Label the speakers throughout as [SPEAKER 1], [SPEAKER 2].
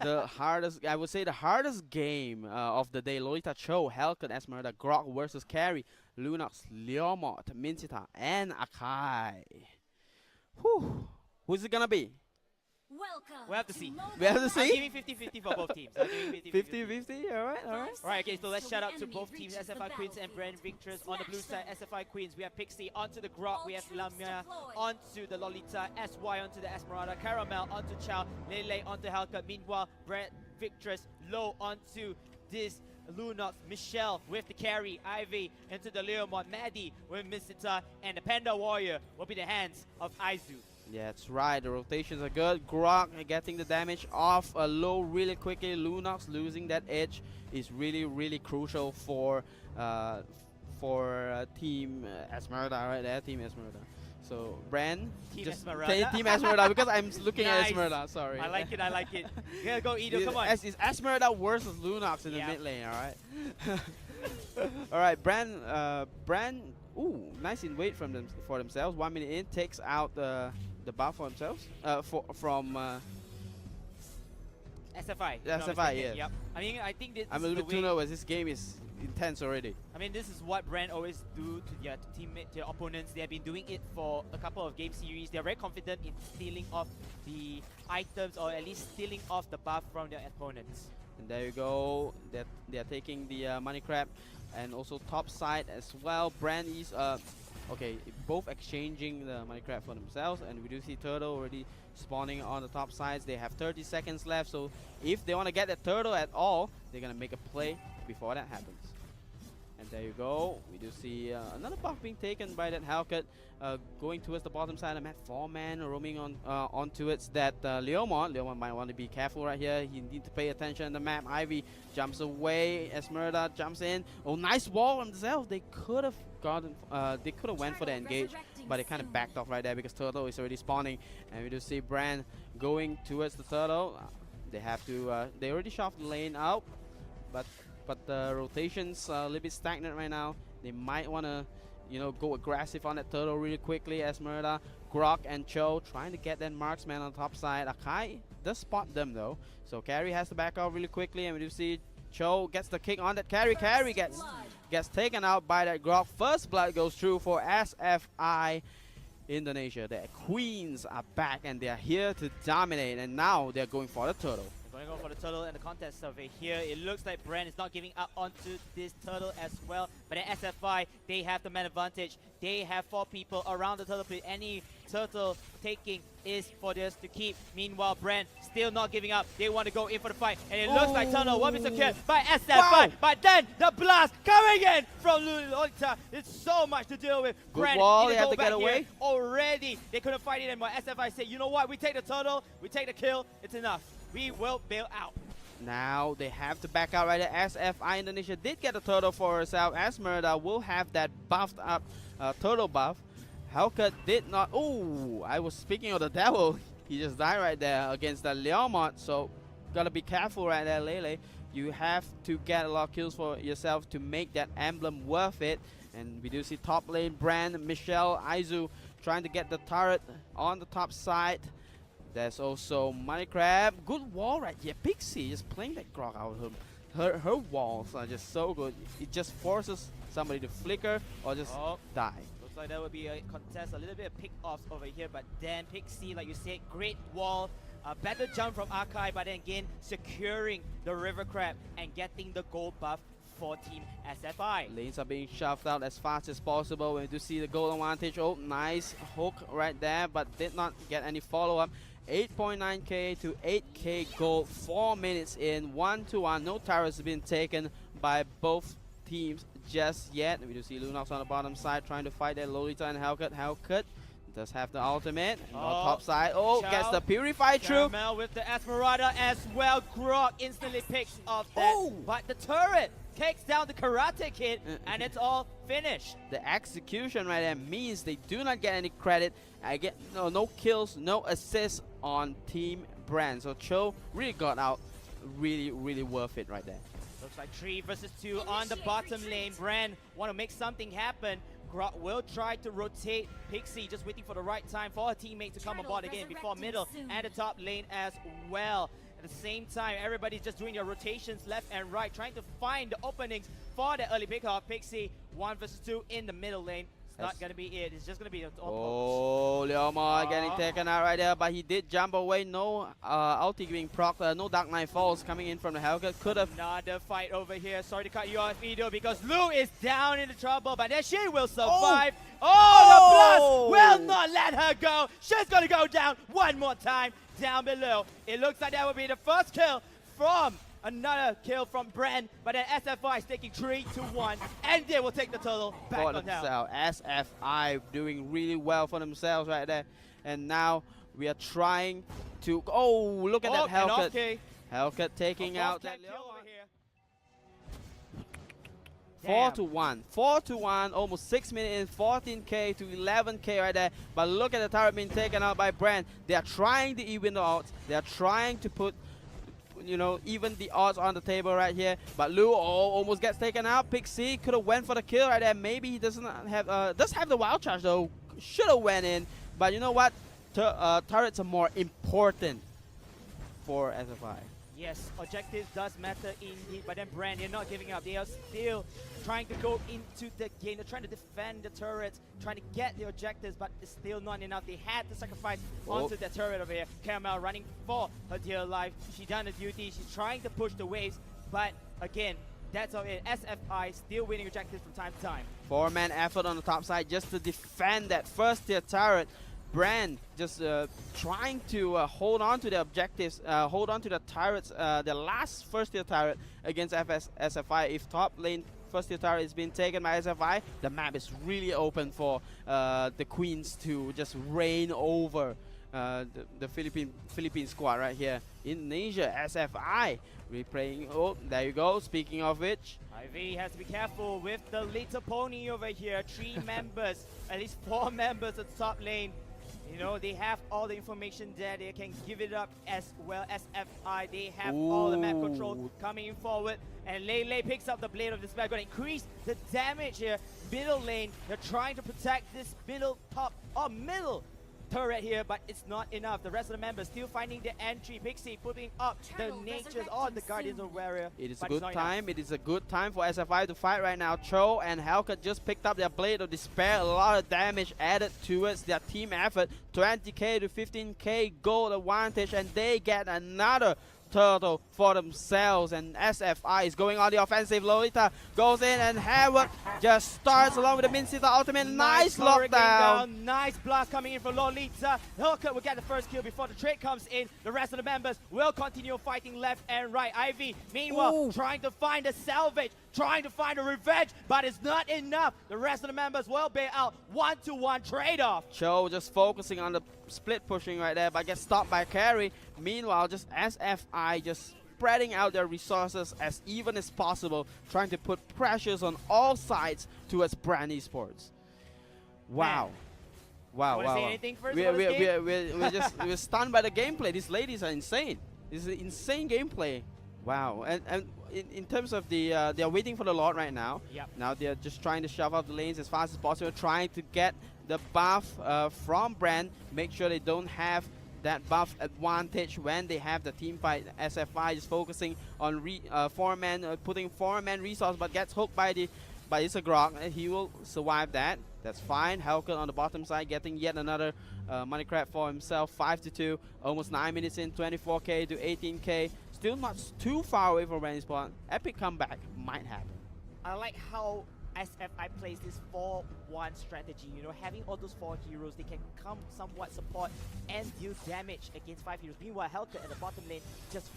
[SPEAKER 1] the hardest, I would say the hardest game of the day. Lolita Cho, Hellcat, Esmeralda, Grok versus Carry, Lunox, Leomot, Mincita, and Akai. Whew. Who's it gonna be?
[SPEAKER 2] We have to see.
[SPEAKER 1] We have to
[SPEAKER 2] I'm
[SPEAKER 1] see.
[SPEAKER 2] giving 50-50 for both teams. I'm giving 50-50.
[SPEAKER 1] 50-50, alright, alright.
[SPEAKER 2] Alright, okay, so let's shout out to both teams, SFI Queens and BREN Victress. On the blue side, SFI Queens, we have Pixie. Onto the Grok, we have Lamia. Onto the Lolita, SY onto the Esmeralda, Caramel onto Chow, Lele onto Hellcat. Meanwhile, BREN Victress low onto this Lunox, Michelle with the carry, Ivy into the Leomon, Maddie with Misita, and the Panda Warrior will be the hands of Aizu.
[SPEAKER 1] Yeah, that's right. The rotations are good. Grok getting the damage off low really quickly. Lunox losing that edge is really crucial for Team Esmeralda, right there, Team Esmeralda. So BREN,
[SPEAKER 2] Team
[SPEAKER 1] just
[SPEAKER 2] Esmeralda.
[SPEAKER 1] say Team Esmeralda because I'm looking at
[SPEAKER 2] Nice.
[SPEAKER 1] Esmeralda. Sorry.
[SPEAKER 2] I like it, I like it. Yeah, go Edo, come on.
[SPEAKER 1] It's Esmeralda versus Lunox in the
[SPEAKER 2] Yeah.
[SPEAKER 1] mid lane. All right. All right, BREN. Ooh, nice in wait from for themselves. 1 minute in, takes out the buff for themselves. From
[SPEAKER 2] SFI.
[SPEAKER 1] SFI, yeah.
[SPEAKER 2] Yep. I mean, I think this
[SPEAKER 1] I'm a
[SPEAKER 2] is
[SPEAKER 1] little
[SPEAKER 2] the
[SPEAKER 1] bit too
[SPEAKER 2] way.
[SPEAKER 1] nervous. This game is intense already.
[SPEAKER 2] I mean, this is what BREN always do to their teammate, their opponents. They have been doing it for a couple of game series. They're very confident in stealing off the items, or at least stealing off the buff from their opponents.
[SPEAKER 1] And there you go. They're taking the money crab, and also top side as well. BREN is okay, both exchanging the money crab for themselves, and we do see Turtle already spawning on the top sides. They have 30 seconds left, so if they want to get that Turtle at all, they're gonna make a play before that happens. And there you go. We do see another buff being taken by that Hellcat, going towards the bottom side. I'm at 4-man roaming on towards that Leomon. Leomon might want to be careful right here. He needs to pay attention on the map. Ivy jumps away. Esmeralda jumps in. Oh, nice wall on themselves. They could have gotten. They could have went for the engage, but they kind of backed off right there because Turtle is already spawning. And we do see BREN going towards the Turtle. They have to. They already shoved the lane out, but the rotations are a little bit stagnant right now. They might want to, go aggressive on that Turtle really quickly. Esmeralda, Grok, and Cho trying to get that marksman on the top side. Akai does spot them though, so Carry has to back out really quickly, and we do see Cho gets the kick on that Carry. Carry gets taken out by that Grok. First blood goes through for SFI Indonesia. The Queens are back, and they are here to dominate, and now they're going for the Turtle.
[SPEAKER 2] Going on for the Turtle and the contest survey here. It looks like BREN is not giving up onto this Turtle as well. But in SFI, they have the man advantage. They have 4 people around the Turtle pit. Any Turtle taking is for this to keep. Meanwhile, BREN still not giving up. They want to go in for the fight. And it looks like Turtle will be secured by SFI.
[SPEAKER 1] Wow.
[SPEAKER 2] But then the blast coming in from Lolita. It's so much to deal with.
[SPEAKER 1] Good
[SPEAKER 2] BREN
[SPEAKER 1] wall,
[SPEAKER 2] need
[SPEAKER 1] they
[SPEAKER 2] to
[SPEAKER 1] have
[SPEAKER 2] go
[SPEAKER 1] to get
[SPEAKER 2] back
[SPEAKER 1] away.
[SPEAKER 2] here. Already, they couldn't fight it anymore. SFI said, you know what? We take the Turtle. We take the kill. It's enough. We will bail out.
[SPEAKER 1] Now they have to back out right there. SFI Indonesia did get a Turtle for herself. Esmeralda will have that buffed up Turtle buff. Hellcat did not. Oh, I was speaking of the devil. He just died right there against the Leomont. So gotta be careful right there, Lele. You have to get a lot of kills for yourself to make that emblem worth it. And we do see top lane BREN, Michelle, Aizu trying to get the turret on the top side. There's also Money Crab. Good wall right here. Pixie just playing that Grok out of him. Her walls are just so good. It just forces somebody to flicker or just die.
[SPEAKER 2] Looks like there will be a contest, a little bit of pick-offs over here. But then Pixie, like you said, great wall. A better jump from Akai, but then again, securing the River Crab and getting the gold buff for Team SFI.
[SPEAKER 1] Lanes are being shoved out as fast as possible. We do see the gold advantage. Oh, nice hook right there, but did not get any follow-up. 8.9k to 8k gold, 4 minutes in, 1-1. No towers have been taken by both teams just yet. We do see Lunox on the bottom side trying to fight that Lolita and Hellcat. Hellcat does have the ultimate. And on top side, gets the Purify through.
[SPEAKER 2] Caramel with the Esmeralda as well. Grok instantly picks off that. But the turret takes down the Karate Kid, and it's all finished.
[SPEAKER 1] The execution right there means they do not get any credit. I get no kills, no assists on Team BREN. So Cho really got out, really worth it right there.
[SPEAKER 2] Looks like 3 versus 2 on the bottom lane. BREN want to make something happen. Grok will try to rotate Pixie, just waiting for the right time for her teammate to come aboard again before middle and the top lane as well. At the same time, everybody's just doing their rotations left and right, trying to find the openings for the early pickoff. Pixie, 1 versus 2 in the middle lane. It's not going to be it. It's just going to be an
[SPEAKER 1] Oh, Leomar getting taken out right there, but he did jump away. No ulti being procced, no Dark Knight Falls coming in from the Hellcat. Could have.
[SPEAKER 2] Another fight over here. Sorry to cut you off, Edo, because Lu is down in the trouble, but then she will survive. Oh, the blast will not let her go. She's going to go down one more time down below. It looks like that will be the first kill from another kill from BREN, but then SFI is taking 3-1, and they will take the turtle back
[SPEAKER 1] for
[SPEAKER 2] on down.
[SPEAKER 1] themselves. SFI doing really well for themselves right there. And now we are trying to. Oh, look at that Hellcat. Hellcat taking out that. 4-1, 4-1, almost 6 minutes in, 14k to 11k right there. But look at the turret being taken out by BREN. They are trying to even the odds. They are trying to put, you know, even the odds on the table right here. But Lu almost gets taken out. Pixie could have went for the kill right there. Maybe he does have the wild charge though. Should have went in. But you know what? Turrets are more important for SFI.
[SPEAKER 2] Yes, objectives does matter indeed, but then BREN, they're not giving up. They are still trying to go into the game. They're trying to defend the turrets, trying to get the objectives, but it's still not enough. They had to sacrifice onto the turret over here. Caramel running for her dear life. She done the duty. She's trying to push the waves, but again, that's all it. SFI still winning objectives from time to time. 4-man
[SPEAKER 1] effort on the top side just to defend that first tier turret. BREN just trying to hold on to the objectives, hold on to the turrets, the last first tier turret against SFI. If top lane first tier turret is being taken by SFI, the map is really open for the Queens to just reign over the Philippine squad right here. Indonesia, SFI replaying. Oh, there you go. Speaking of which,
[SPEAKER 2] Ivy has to be careful with the little pony over here. 3 members, at least 4 members at the top lane. You know, they have all the information there. They can give it up as well as SFI. They have all the map control coming forward. And Lele picks up the Blade of Despair. Going to increase the damage here. Middle lane, they're trying to protect this middle turret here, but it's not enough. The rest of the members still finding the entry. Pixie putting up the natures on the Guardians of Warrior.
[SPEAKER 1] It is a good time. It is a good time for SFI to fight right now. Cho and Hellcat just picked up their Blade of Despair. A lot of damage added towards their team effort. 20k to 15k gold advantage, and they get another turtle for themselves. And SFI is going on the offensive. Lolita goes in, and Havoc just starts along with the Mincita ultimate. Nice lockdown.
[SPEAKER 2] Nice blast coming in from Lolita. Hellcat will get the first kill before the trade comes in. The rest of the members will continue fighting left and right. Ivy, meanwhile, trying to find a salvage, trying to find a revenge, but it's not enough. The rest of the members will bail out. 1-to-1 trade-off.
[SPEAKER 1] Cho just focusing on the split pushing right there, but gets stopped by Carry. Meanwhile, just SFI just spreading out their resources as even as possible, trying to put pressures on all sides towards BREN Esports. Wow. Wow,
[SPEAKER 2] wow. Say anything first
[SPEAKER 1] we're stunned by the gameplay. These ladies are insane. This is insane gameplay. Wow. And in terms of the, they're waiting for the Lord right now.
[SPEAKER 2] Yep.
[SPEAKER 1] Now they're just trying to shove up the lanes as fast as possible, trying to get the buff from BREN, make sure they don't have that buff advantage when they have the team fight. SFI is focusing on putting 4-man resource, but gets hooked by Isagrok. He will survive that. That's fine. Hellcat on the bottom side getting yet another money crab for himself. 5-2, almost 9 minutes in, 24k to 18k. Still not too far away from BREN Esports. Epic comeback might happen.
[SPEAKER 2] I like how SFI plays this 4-1 strategy. You know, having all those 4 heroes, they can come somewhat support and deal damage against 5 heroes. Meanwhile, Hellcat at the bottom lane just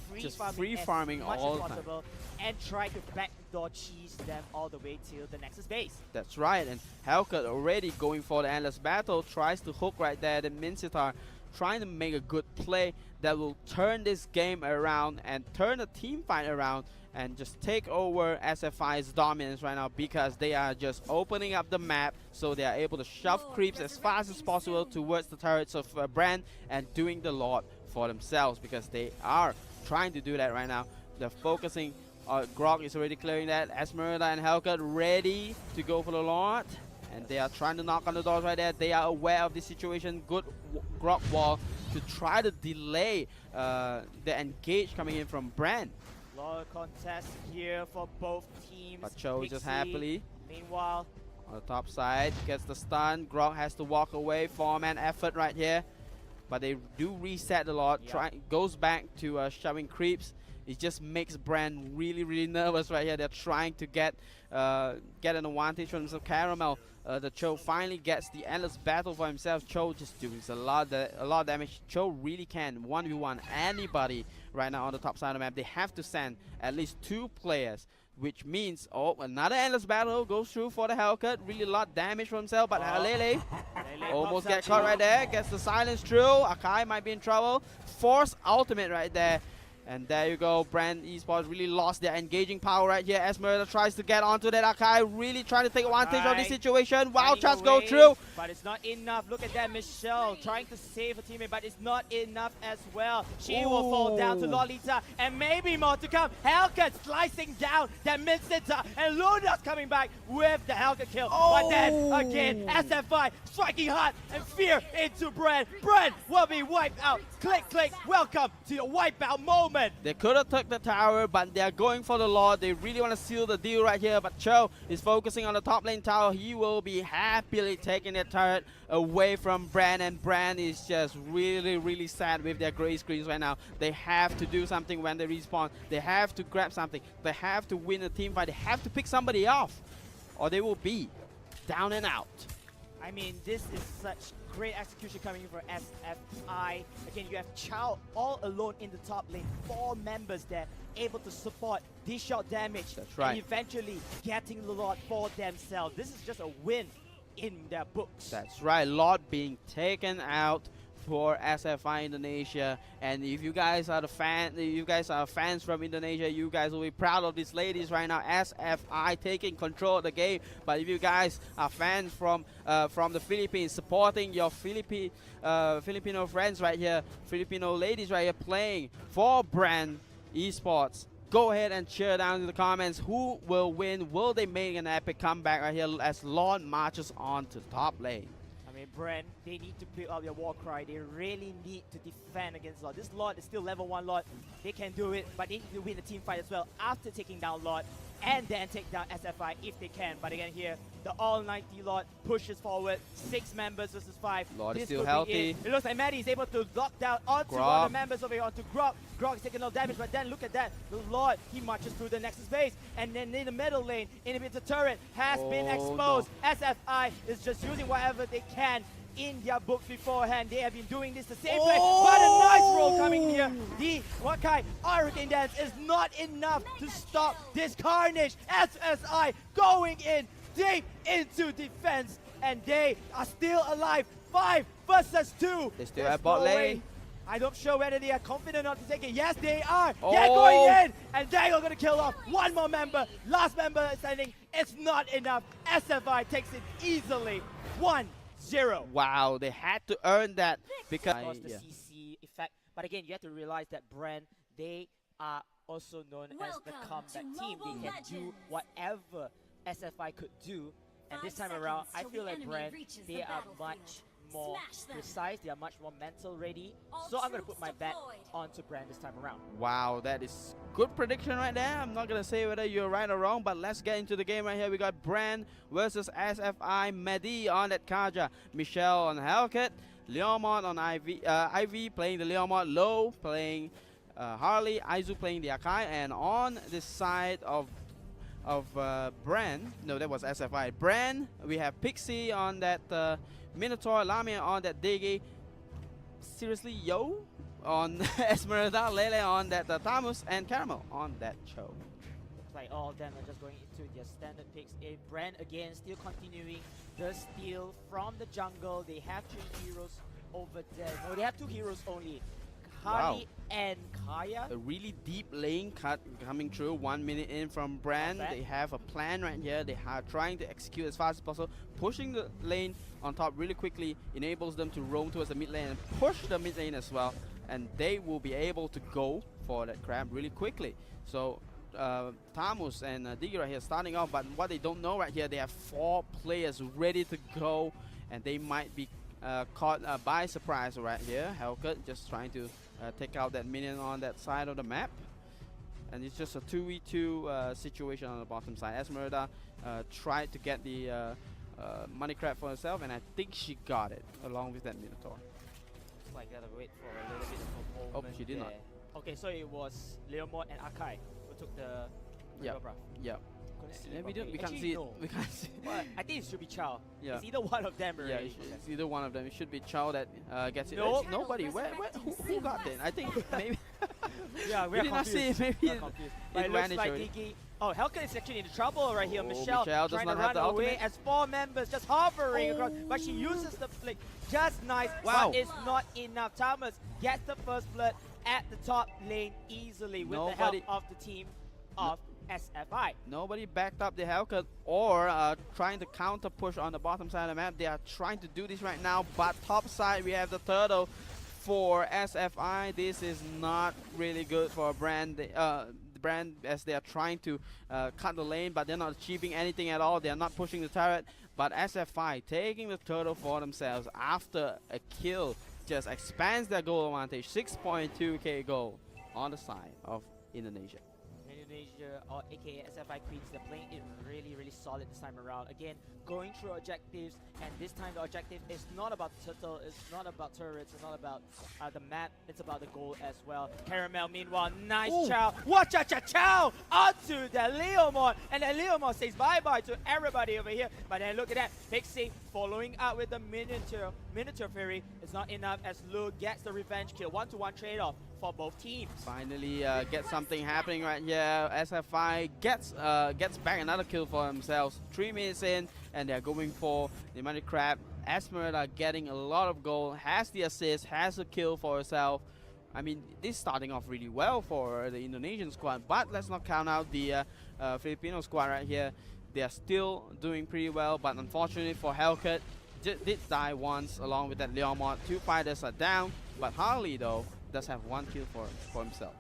[SPEAKER 2] free farming as much
[SPEAKER 1] all
[SPEAKER 2] as possible and try to backdoor cheese them all the way to the Nexus base.
[SPEAKER 1] That's right, and Hellcat already going for the endless battle, tries to hook right there. The Mincitar trying to make a good play that will turn this game around and turn the team fight around and just take over SFI's dominance right now, because they are just opening up the map, so they are able to shove creeps as fast as possible towards the turrets of BREN and doing the Lord for themselves, because they are trying to do that right now. They're focusing. Grog is already clearing that. Esmeralda and Hellcat ready to go for the Lord, and they are trying to knock on the doors right there. They are aware of this situation. Good Grog wall to try to delay the engage coming in from BREN.
[SPEAKER 2] A lot of contest here for both teams.
[SPEAKER 1] But Cho
[SPEAKER 2] Pixie,
[SPEAKER 1] just happily
[SPEAKER 2] meanwhile,
[SPEAKER 1] on the top side gets the stun. Grog has to walk away. 4-man effort right here. But they do reset a lot.
[SPEAKER 2] Yep.
[SPEAKER 1] Goes back to shoving creeps. It just makes BREN really nervous right here. They're trying to get an advantage from himself. Caramel, the Cho finally gets the endless battle for himself. Cho just doing a lot of damage. Cho really can 1v1 anybody right now on the top side of the map. They have to send at least 2 players, which means another endless battle goes through for the Hellcat. Really a lot of damage for himself, but Lele almost get caught right there. Gets the silence through. Akai might be in trouble. Force ultimate right there. And there you go, BREN Esports really lost their engaging power right here. Esmeralda tries to get onto that Akai, really trying to take advantage of this situation. Wild shots go through.
[SPEAKER 2] But it's not enough. Look at that, Michelle trying to save her teammate, but it's not enough as well. She will fall down to Lolita, and maybe more to come. Hellcat slicing down that mid center, and Luna's coming back with the Hellcat kill. But then again, SFI striking hard and fear into BREN. BREN will be wiped out. Click, click, welcome to the wipeout moment.
[SPEAKER 1] They could have took the tower, but they're going for the Lord. They really want to seal the deal right here, but Cho is focusing on the top lane tower. He will be happily taking the turret away from BREN, and BREN is just really sad with their gray screens right now. They have to do something when they respawn. They have to grab something. They have to win a team fight. They have to pick somebody off, or they will be down and out.
[SPEAKER 2] I mean, this is such great execution coming in for SFI. Again, you have Chow all alone in the top lane. 4 members there able to support this shot damage.
[SPEAKER 1] That's right.
[SPEAKER 2] And eventually getting the lot for themselves. This is just a win in their books.
[SPEAKER 1] That's right. Lot being taken out for SFI Indonesia, and if you guys are fans from Indonesia, you guys will be proud of these ladies right now. SFI taking control of the game. But if you guys are fans from the Philippines, supporting your Filipino friends right here, Filipino ladies right here playing for BREN Esports, go ahead and cheer down in the comments. Who will win? Will they make an epic comeback right here as Lord marches on to the top lane?
[SPEAKER 2] I mean, BREN, they need to build up their war cry. They really need to defend against Lord. This Lord is still level 1 Lord. They can do it, but they need to win the team fight as well after taking down Lord, and then take down SFI if they can. But again here, the all 90 Lord pushes forward. 6 members versus 5.
[SPEAKER 1] Lord is
[SPEAKER 2] This
[SPEAKER 1] still
[SPEAKER 2] could be
[SPEAKER 1] healthy.
[SPEAKER 2] It looks like Maddie is able to lock down onto one of the members over here, onto Grog. Grog is taking no damage, but then look at that. The Lord, he marches through the Nexus base, and then in the middle lane, inhibitor turret has been exposed.
[SPEAKER 1] No.
[SPEAKER 2] SFI is just using whatever they can in their books beforehand. They have been doing this the same way, but a nice roll coming here. The Wakai Hurricane Dance is not enough to stop this carnage. SSI going in deep into defense, and they are still alive. 5 versus 2.
[SPEAKER 1] They still have bot lane.
[SPEAKER 2] I'm not sure whether they are confident enough to take it. Yes, they are. They're going in, and they are going to kill off one more member. Last member standing. It's not enough. SFI takes it easily. 1-0.
[SPEAKER 1] Wow, they had to earn that because
[SPEAKER 2] the CC effect. But again, you have to realize that BREN, they are also known as the comeback team. They can do whatever SFI could do. And this time around, I feel like BREN, they are much more precise. They are much more mental ready. So I'm going to put my bet onto BREN this time around.
[SPEAKER 1] Wow, that is good prediction right there. I'm not going to say whether you're right or wrong, but let's get into the game right here. We got BREN versus SFI. Mehdi on that Kaja, Michelle on Hellcat, Leomont on Ivy playing the Leomont, Low playing Harley, Aizu playing the Akai, and on this side of BREN, no, that was SFI. BREN, we have Pixie on that Minotaur, Lamia on that Digi, seriously, Yo on Esmeralda, Lele on that Tamus, and Caramel on that Cho.
[SPEAKER 2] Looks like all of them are just going into their standard picks. BREN again still continuing the steal from the jungle. They have 3 heroes over there. No, they have 2 heroes only. Harley and Kaya.
[SPEAKER 1] A really deep lane cut coming through 1 minute in from BREN. They have a plan right here. They are trying to execute as fast as possible. Pushing the lane on top really quickly enables them to roam towards the mid lane and push the mid lane as well. And they will be able to go for that grab really quickly. So Tamus and Digi right here starting off, but what they don't know right here, they have 4 players ready to go, and they might be caught by surprise right here. Hellcat just trying to take out that minion on that side of the map. And it's just a 2v2 situation on the bottom side. Esmeralda tried to get the money crab for herself, and I think she got it along with that Minotaur.
[SPEAKER 2] Looks like gotta wait for a little bit of a moment.
[SPEAKER 1] Oh, she did
[SPEAKER 2] there.
[SPEAKER 1] not.
[SPEAKER 2] Okay, so it was Leomord and Akai who took the
[SPEAKER 1] Yep.
[SPEAKER 2] Bruff.
[SPEAKER 1] Yep.
[SPEAKER 2] Couldn't see
[SPEAKER 1] Yeah,
[SPEAKER 2] it
[SPEAKER 1] we
[SPEAKER 2] properly.
[SPEAKER 1] can't
[SPEAKER 2] Actually,
[SPEAKER 1] see it.
[SPEAKER 2] no.
[SPEAKER 1] We can't see.
[SPEAKER 2] But I think it should be Chow.
[SPEAKER 1] Yeah.
[SPEAKER 2] It's either one of them
[SPEAKER 1] Yeah,
[SPEAKER 2] already.
[SPEAKER 1] it's either one of them. It should be Chow that gets it.
[SPEAKER 2] Nope.
[SPEAKER 1] Nobody. Who got it? I think maybe.
[SPEAKER 2] Yeah,
[SPEAKER 1] we did not see it. Maybe
[SPEAKER 2] We're confused. But it looks
[SPEAKER 1] vanished
[SPEAKER 2] like
[SPEAKER 1] already.
[SPEAKER 2] Diggy. Oh, Hellcat is actually in trouble right here.
[SPEAKER 1] Oh,
[SPEAKER 2] Michelle
[SPEAKER 1] Michelle does
[SPEAKER 2] trying
[SPEAKER 1] not
[SPEAKER 2] to
[SPEAKER 1] have
[SPEAKER 2] run
[SPEAKER 1] the
[SPEAKER 2] away
[SPEAKER 1] ultimate.
[SPEAKER 2] as 4 members just hovering across. But she uses the flick just nice.
[SPEAKER 1] Wow.
[SPEAKER 2] But it's not enough. Thomas gets the first blood at the top lane easily with the help of the team of SFI.
[SPEAKER 1] Nobody backed up the Hellcat or trying to counter push on the bottom side of the map. They are trying to do this right now, but top side we have the turtle for SFI. This is not really good for BREN. BREN, as they are trying to cut the lane, but they're not achieving anything at all. They are not pushing the turret, but SFI taking the turtle for themselves after a kill just expands their goal advantage. 6.2k goal on the side of Indonesia.
[SPEAKER 2] Indonesia, or aka SFI Queens, they're playing it really, really solid this time around. Again, going through objectives, and this time the objective is not about turtle, it's not about turrets, it's not about the map, it's about the goal as well. Caramel, meanwhile, nice chow. Watch out, chow onto the Leomord, and then Leomord says bye-bye to everybody over here. But then look at that, Pixie following up with the Minotaur Fury. It's not enough as Lu gets the revenge kill. 1-to-1 trade-off for both teams.
[SPEAKER 1] Finally get something happening right here. SFI gets back another kill for themselves. 3 minutes in, and they're going for the money crab. Esmeralda getting a lot of gold, has the assist, has a kill for herself. I mean, this is starting off really well for the Indonesian squad, but let's not count out the Filipino squad right here. They are still doing pretty well, but unfortunately for Hellcat, did die once along with that Leomord. 2 fighters are down, but Harley though does have 1 kill for himself.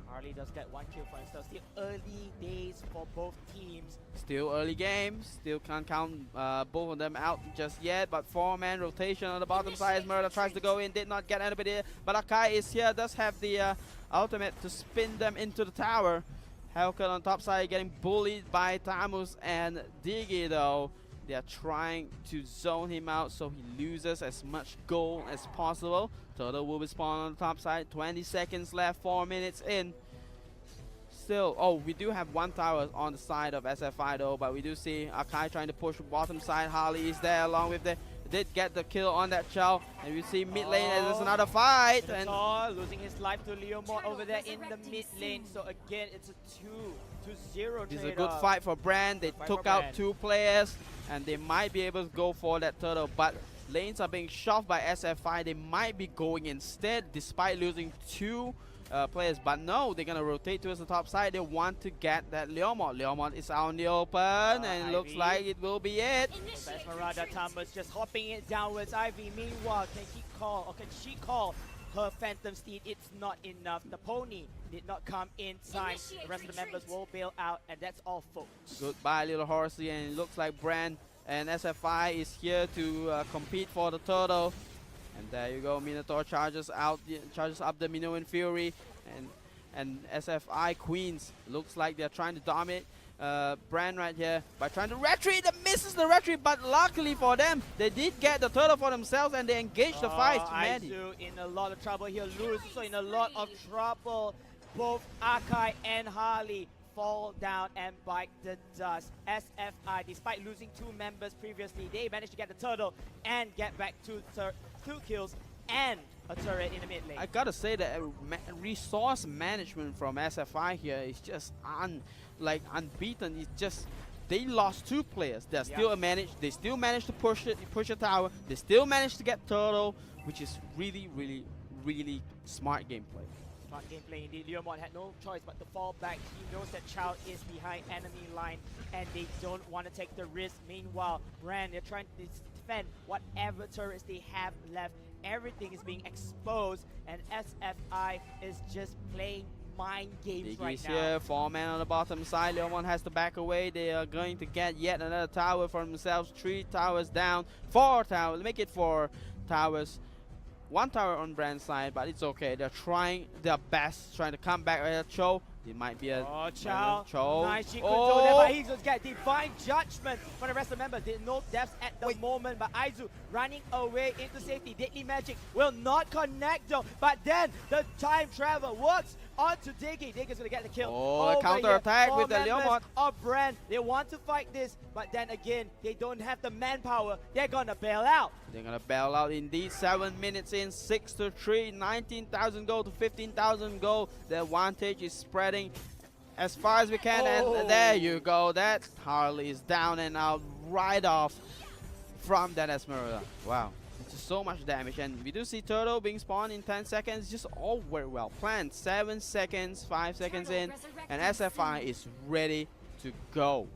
[SPEAKER 2] Harley does get 1 kill for himself. Still early days for both teams.
[SPEAKER 1] Still early games. Still can't count both of them out just yet. But 4-man rotation on the bottom side. Esmeralda tries to go in. Did not get anybody. But Akai is here. Does have the ultimate to spin them into the tower. Hellcat on top side getting bullied by Tamus and Diggy though. They are trying to zone him out so he loses as much gold as possible. Turtle will be spawned on the top side. 20 seconds left, 4 minutes in. Still, oh, we do have 1 tower on the side of SFI though, but we do see Akai trying to push bottom side. Harley is there along with the, did get the kill on that Chow. And we see mid lane and there's another fight.
[SPEAKER 2] Minotaur losing his life to Leomord over there in the mid lane. So again, it's a 2-0
[SPEAKER 1] This is a good fight for BREN. They took out 2 players and they might be able to go for that turtle, but lanes are being shoved by SFI. They might be going instead despite losing 2 players, but no, they're gonna rotate towards the top side. They want to get that Leomord. Leomord is out in the open and it looks like it will be it.
[SPEAKER 2] Esmeralda Thomas just hopping it downwards. Ivy, meanwhile, can he call, or can she call her Phantom Steed? It's not enough. The pony did not come in time. The rest of the members will bail out, and that's all, folks.
[SPEAKER 1] Goodbye, little horsey, and it looks like BREN and SFI is here to compete for the turtle. And there you go, Minotaur charges up the Minoan Fury, and SFI Queens looks like they're trying to dominate BREN right here by trying to retreat. That misses the retreat, but luckily for them, they did get the turtle for themselves and they engaged the fight.
[SPEAKER 2] Aizu in a lot of trouble here. Lu is also in a lot of trouble. Both Akai and Harley fall down and bite the dust. SFI, despite losing 2 members previously, they managed to get the turtle and get back 2 kills and a turret in the mid lane.
[SPEAKER 1] I gotta say that resource management from SFI here is just unbeaten. It's just they lost 2 players. They still managed to push a tower. They still managed to get turtle, which is really, really, really smart gameplay.
[SPEAKER 2] Smart gameplay indeed. Leomord had no choice but to fall back. He knows that Chow is behind enemy line and they don't want to take the risk. Meanwhile, BREN, they're trying to defend whatever turrets they have left. Everything is being exposed and SFI is just playing mind games
[SPEAKER 1] Diggy's
[SPEAKER 2] right now.
[SPEAKER 1] here, 4 man on the bottom side. Leomon has to back away. They are going to get yet another tower for themselves. 3 towers down, 4 towers. Make it 4 towers. 1 tower on Brand's side, but it's okay. They're trying their best, trying to come back right at Cho. It might be a
[SPEAKER 2] Chow.
[SPEAKER 1] Cho.
[SPEAKER 2] Nice Jeet Kune Do there, but he's going to get divine judgment for the rest of the members. There's no deaths at the moment, but Aizu running away into safety. Deadly Magic will not connect though, but then the time travel works onto Diggy. Diggy's going to get the kill.
[SPEAKER 1] Oh, counter attack with the Leomon.
[SPEAKER 2] Of BREN. They want to fight this, but then again, they don't have the manpower. They're going to bail out.
[SPEAKER 1] They're going to bail out indeed. 7 minutes in, 6-3, 19,000 gold to 15,000 gold. The advantage is spreading as far as we can, and there you go. That Harley is down and out right off from that Esmeralda. Wow, it's just so much damage, and we do see Turtle being spawned in 10 seconds. Just all very well planned. 7 seconds, 5 seconds in, and SFI is ready to go.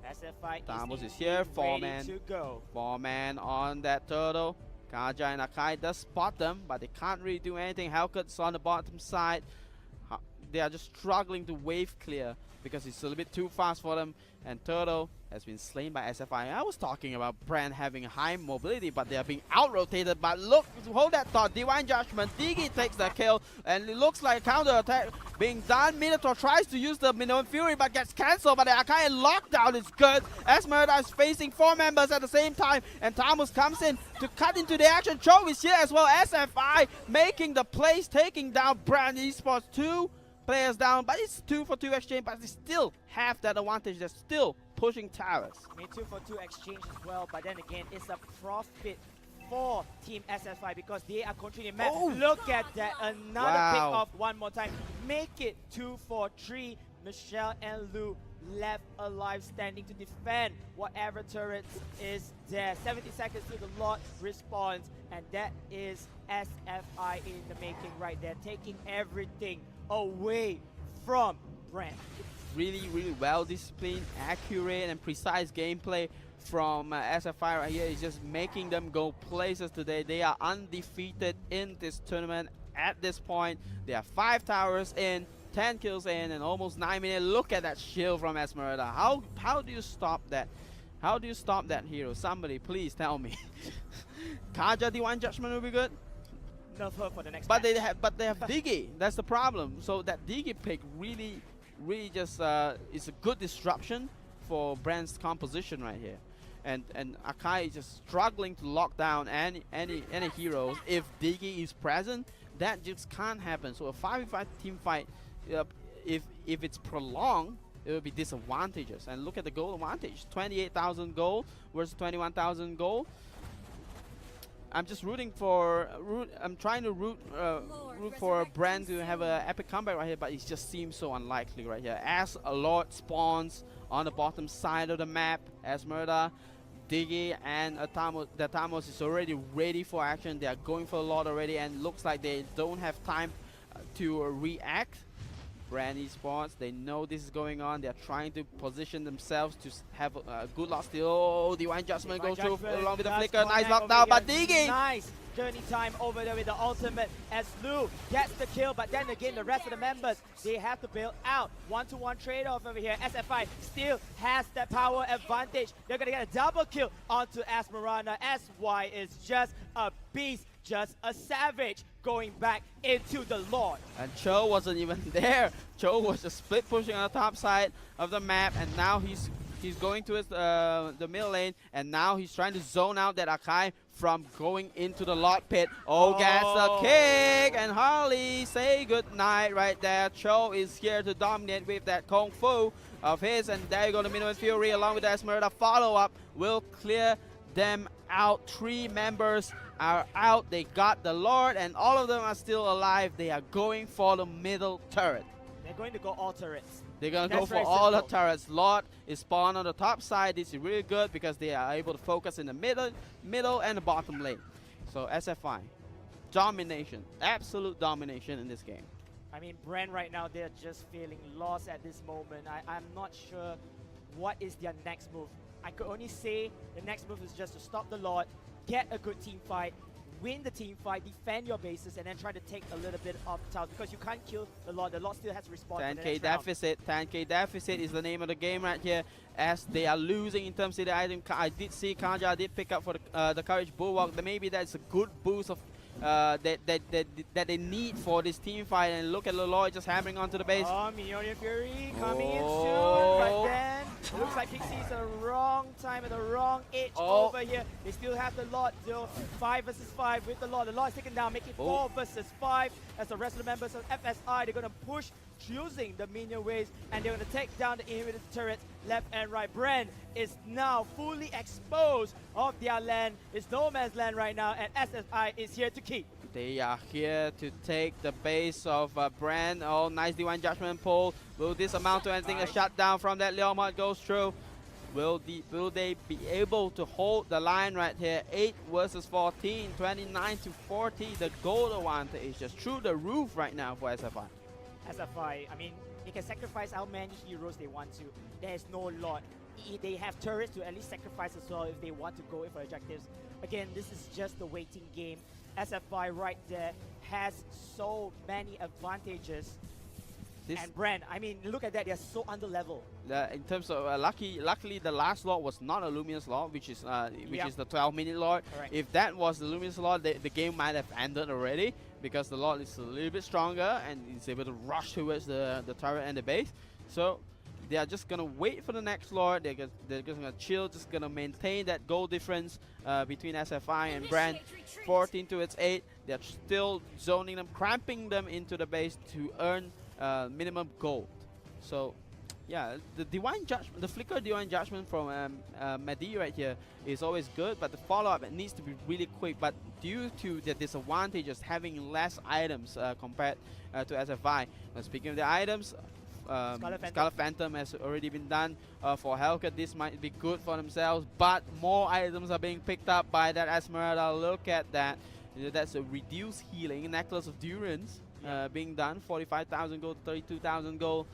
[SPEAKER 2] SFI
[SPEAKER 1] Tamos is here, 4 man.
[SPEAKER 2] to go.
[SPEAKER 1] 4 man on that Turtle. Kaja and Akai does spot them, but they can't really do anything. Hellcut's on the bottom side. They are just struggling to wave clear because it's a little bit too fast for them. And Turtle has been slain by SFI. I was talking about BREN having high mobility, but they are being out-rotated. But look, hold that thought. Divine Judgment. Diggy takes the kill, and it looks like a counter-attack being done. Minotaur tries to use the Minotaur Fury, but gets cancelled. But the Akai lockdown is good. Esmeralda is facing 4 members at the same time, and Tamus comes in to cut into the action. Cho is here as well. SFI making the plays, taking down BREN Esports 2 players down, but it's 2-for-2 exchange, but they still have that advantage. They're still pushing towers.
[SPEAKER 2] I mean, 2-for-2 exchange as well, but then again, it's a profit for Team SFI because they are controlling the map. Look at that, another pick off one more time. Make it 2-for-3. Michelle and Lou left alive, standing to defend whatever turret is there. 70 seconds to the Lord responds, and that is SFI in the making right there, taking everything away from BREN.
[SPEAKER 1] Really, really well disciplined, accurate, and precise gameplay from SFI right here. Is just making them go places today. They are undefeated in this tournament at this point. They are 5 towers in, 10 kills in, and almost 9 minutes. Look at that shield from Esmeralda. How do you stop that? How do you stop that hero? Somebody please tell me. Kaja Divine Judgment will be good.
[SPEAKER 2] Nerf her for the next
[SPEAKER 1] But
[SPEAKER 2] match.
[SPEAKER 1] they have Diggy. That's the problem. So that Diggy pick really just is a good disruption for BREN's composition right here. And Akai is just struggling to lock down any heroes. If Diggy is present, that just can't happen. So a 5v5 team fight, if it's prolonged, it will be disadvantageous. And look at the gold advantage: 28,000 gold versus 21,000 gold. I'm just rooting for I'm trying to root for BREN to have an epic comeback right here, but it just seems so unlikely right here. As a Lord spawns on the bottom side of the map, Esmeralda, Diggy, and the Tamos is already ready for action. They are going for a Lord already, and looks like they don't have time to react. BREN Esports, they know this is going on. They're trying to position themselves to have a good last steal. Oh, Divine Judgment goes through along with the flicker. Nice knockdown, but Diggy!
[SPEAKER 2] Nice journey time over there with the ultimate as Lou gets the kill, but then again, the rest of the members, they have to bail out. 1-to-1 trade-off over here. SFI still has that power advantage. They're going to get a double kill onto Esmeralda. SY is just a beast, just a savage, going back into the Lord.
[SPEAKER 1] And Cho wasn't even there. Cho was just split pushing on the top side of the map, and now he's going to his, the middle lane, and now he's trying to zone out that Akai from going into the Lord pit. Gets a kick, and Harley say good night right there. Cho is here to dominate with that Kung Fu of his, and there you go, the Minion Fury along with the Esmeralda follow-up will clear them out. 3 members are out. They got the Lord, and all of them are still alive. They are going for the middle turret.
[SPEAKER 2] They're going to go all turrets.
[SPEAKER 1] They're going to go for all the turrets. Lord is spawned on the top side. This is really good because they are able to focus in the middle and the bottom lane. So SFI, domination, absolute domination in this game.
[SPEAKER 2] I mean, BREN right now, they're just feeling lost at this moment. I'm not sure what is their next move. I could only say the next move is just to stop the Lord, get a good team fight, win the team fight, defend your bases, and then try to take a little bit of towers because you can't kill the Lord. The Lord still has to respond.
[SPEAKER 1] 10k deficit. 10k deficit is the name of the game right here, as they are losing in terms of the item. I did see Kanja did pick up for the Courage Bulwark. Maybe that's a good boost of that they need for this team fight. And look at Leloy just hammering onto the base.
[SPEAKER 2] Oh, Minion Fury coming in soon, but then it looks like Pixie's the wrong time at the wrong edge over here. They still have the Lord though. 5 versus 5 with the Lord. The Lord is taken down, making 4 versus 5 as the rest of the members of FSI, they're going to push using the minion waves, and they're going to take down the inhibitor turrets left and right. BREN is now fully exposed of their land. It's no man's land right now, and SFI is here to keep.
[SPEAKER 1] They are here to take the base of BREN. Oh, nice Divine Judgment pull. Will this amount to anything? A shutdown from that Leomod goes through. Will they be able to hold the line right here? 8 versus 14, 29 to 40. The goal advantage is just through the roof right now for SFI.
[SPEAKER 2] SFI, I mean, they can sacrifice how many heroes they want to. There is no Lord. They have turrets to at least sacrifice as well if they want to go in for objectives. Again, this is just the waiting game. SFI right there has so many advantages. And BREN, I mean, look at that, they're so under level.
[SPEAKER 1] In terms of luckily the last Lord was not a Luminous Lord, which is the 12-minute Lord.
[SPEAKER 2] Correct.
[SPEAKER 1] If that was the Luminous Lord, the game might have ended already, because the Lord is a little bit stronger and is able to rush towards the turret and the base. So they are just gonna wait for the next Lord. They're just gonna chill, just gonna maintain that goal difference between SFI and BREN. 14 to its 8. They're still zoning them, cramping them into the base to earn minimum gold. So yeah, the Divine Judgment, the Flicker Divine Judgment from Medi right here is always good, but the follow-up, it needs to be really quick. But due to the disadvantages having less items compared to SFI. Speaking of the items, Scarlet Phantom has already been done for Hellcat. This might be good for themselves, but more items are being picked up by that Esmeralda. Look at that. That's a reduced healing, Necklace of Durance being done. 45,000 gold, 32,000 gold.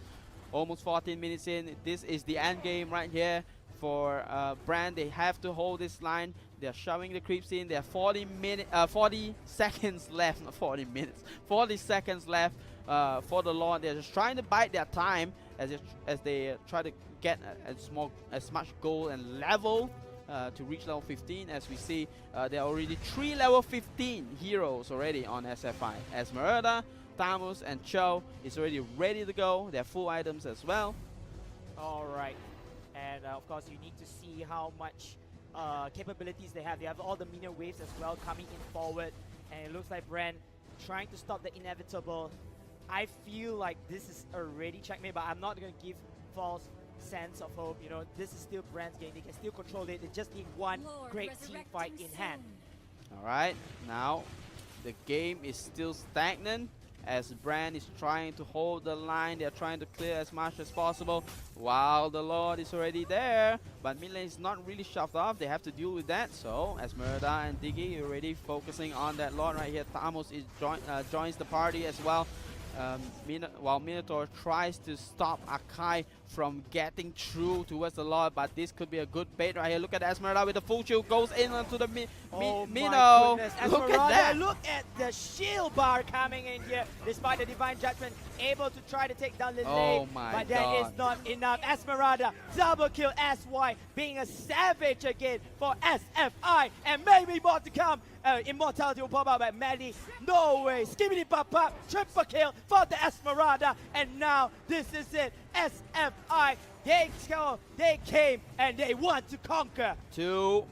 [SPEAKER 1] Almost 14 minutes in. This is the end game right here for BREN. They have to hold this line. They're shoving the creeps in. There are 40 seconds left, not 40 minutes. 40 seconds left for the Lord. They're just trying to bide their time as they try to get as much gold and level to reach level 15. As we see, there are already 3 level 15 heroes already on SFI. Esmeralda, Tamus, and Cho is already ready to go. They're full items as well.
[SPEAKER 2] Alright, and of course you need to see how much capabilities they have. They have all the minion waves as well coming in forward, and it looks like BREN trying to stop the inevitable. I feel like this is already checkmate, but I'm not going to give false sense of hope. You know, this is still BREN's game. They can still control it. They just need one great team fight in hand.
[SPEAKER 1] Alright, now the game is still stagnant as BREN is trying to hold the line. They're trying to clear as much as possible while the Lord is already there, but mid lane is not really shoved off. They have to deal with that. So Esmeralda and Diggy are already focusing on that Lord right here. Tamos is joins the party as well. While Minotaur tries to stop Akai from getting through towards the Lord, but this could be a good bait right here. Look at Esmeralda with the full shield, goes in onto the Mino. Look at that!
[SPEAKER 2] Look at the shield bar coming in here, despite the Divine Judgment, able to try to take down Lily.
[SPEAKER 1] Oh my
[SPEAKER 2] but
[SPEAKER 1] God.
[SPEAKER 2] that is not enough. Esmeralda, double kill SY, being a savage again for SFI, and maybe more to come. Immortality will pop out by Melly. No way. Skibbity pop pop. Triple kill for the Esmeralda. And now this is it. SFI. They came and they want to conquer.
[SPEAKER 1] Two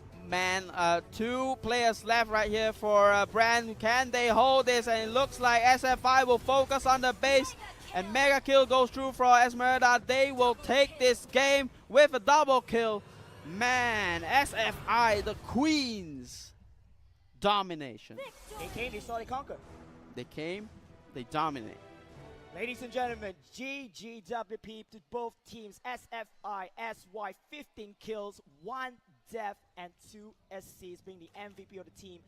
[SPEAKER 1] players left right here for BREN. Can they hold this? And it looks like SFI will focus on the base. And mega kill goes through for Esmeralda. They will take this game with a double kill. Man, SFI, the Queens. Domination.
[SPEAKER 2] They came, they saw, they conquered.
[SPEAKER 1] They came, they dominate.
[SPEAKER 2] Ladies and gentlemen, GGWP to both teams. SFI, SY, 15 kills, 1 death, and 2 SCs, being the MVP of the team.